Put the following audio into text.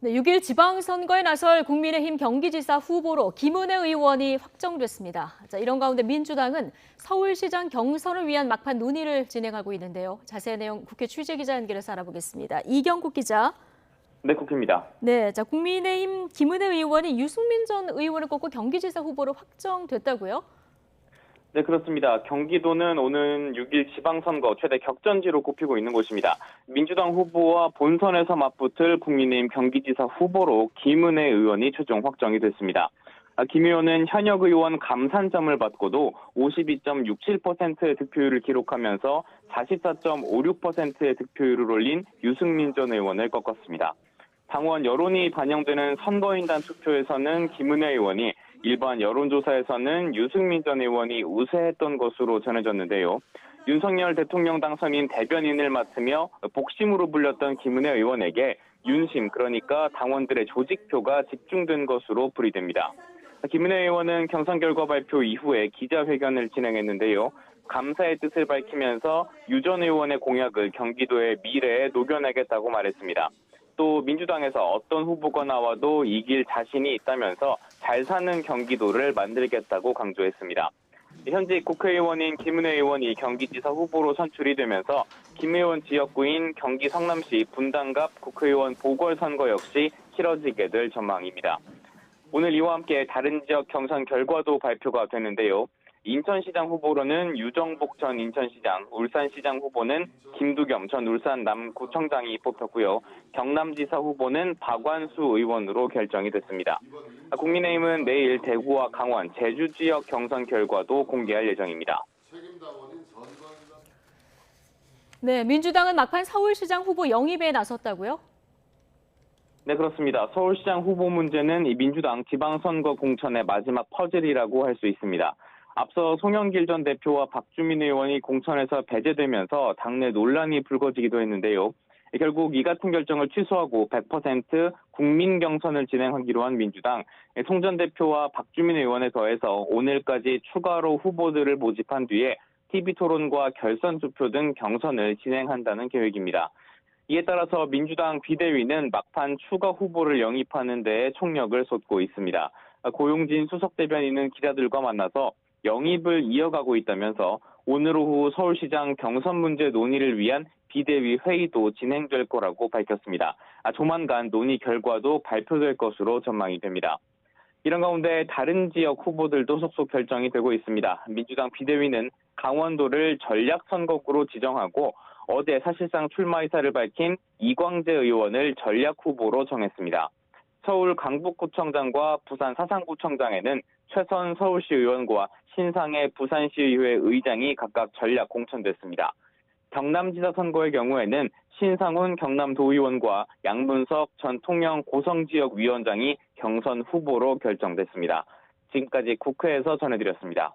네, 6일 지방선거에 나설 국민의힘 경기지사 후보로 김은혜 의원이 확정됐습니다. 자, 이런 가운데 민주당은 서울시장 경선을 위한 막판 논의를 진행하고 있는데요. 자세한 내용 국회 취재기자 연결해서 알아보겠습니다. 이경국 기자. 네, 국회입니다. 네, 자, 국민의힘 김은혜 의원이 유승민 전 의원을 꺾고 경기지사 후보로 확정됐다고요? 네, 그렇습니다. 경기도는 오는 6일 지방선거 최대 격전지로 꼽히고 있는 곳입니다. 민주당 후보와 본선에서 맞붙을 국민의힘 경기지사 후보로 김은혜 의원이 최종 확정이 됐습니다. 김 의원은 현역 의원 감산점을 받고도 52.67%의 득표율을 기록하면서 44.56%의 득표율을 올린 유승민 전 의원을 꺾었습니다. 당원 여론이 반영되는 선거인단 투표에서는 김은혜 의원이, 일반 여론조사에서는 유승민 전 의원이 우세했던 것으로 전해졌는데요. 윤석열 대통령 당선인 대변인을 맡으며 복심으로 불렸던 김은혜 의원에게 윤심, 그러니까 당원들의 조직표가 집중된 것으로 풀이됩니다. 김은혜 의원은 경선 결과 발표 이후에 기자회견을 진행했는데요. 감사의 뜻을 밝히면서 유 전 의원의 공약을 경기도의 미래에 녹여내겠다고 말했습니다. 또 민주당에서 어떤 후보가 나와도 이길 자신이 있다면서 잘 사는 경기도를 만들겠다고 강조했습니다. 현직 국회의원인 김은혜 의원이 경기지사 후보로 선출이 되면서 김 의원 지역구인 경기 성남시 분당갑 국회의원 보궐선거 역시 치러지게 될 전망입니다. 오늘 이와 함께 다른 지역 경선 결과도 발표가 되는데요. 인천시장 후보로는 유정복 전 인천시장, 울산시장 후보는 김두겸 전 울산 남구청장이 뽑혔고요. 경남지사 후보는 박완수 의원으로 결정이 됐습니다. 국민의힘은 내일 대구와 강원, 제주 지역 경선 결과도 공개할 예정입니다. 네, 민주당은 막판 서울시장 후보 영입에 나섰다고요? 네, 그렇습니다. 서울시장 후보 문제는 이 민주당 지방선거 공천의 마지막 퍼즐이라고 할 수 있습니다. 앞서 송영길 전 대표와 박주민 의원이 공천에서 배제되면서 당내 논란이 불거지기도 했는데요. 결국 이 같은 결정을 취소하고 100% 국민 경선을 진행하기로 한 민주당, 송 전 대표와 박주민 의원에 더해서 오늘까지 추가로 후보들을 모집한 뒤에 TV토론과 결선 투표 등 경선을 진행한다는 계획입니다. 이에 따라서 민주당 비대위는 막판 추가 후보를 영입하는 데 총력을 쏟고 있습니다. 고용진 수석 대변인은 기자들과 만나서 영입을 이어가고 있다면서 오늘 오후 서울시장 경선 문제 논의를 위한 비대위 회의도 진행될 거라고 밝혔습니다. 조만간 논의 결과도 발표될 것으로 전망이 됩니다. 이런 가운데 다른 지역 후보들도 속속 결정이 되고 있습니다. 민주당 비대위는 강원도를 전략선거구로 지정하고 어제 사실상 출마 의사를 밝힌 이광재 의원을 전략 후보로 정했습니다. 서울 강북구청장과 부산 사상구청장에는 최선 서울시 의원과 신상해 부산시의회 의장이 각각 전략 공천됐습니다. 경남지사 선거의 경우에는 신상훈 경남도의원과 양문석 전 통영 고성지역위원장이 경선 후보로 결정됐습니다. 지금까지 국회에서 전해드렸습니다.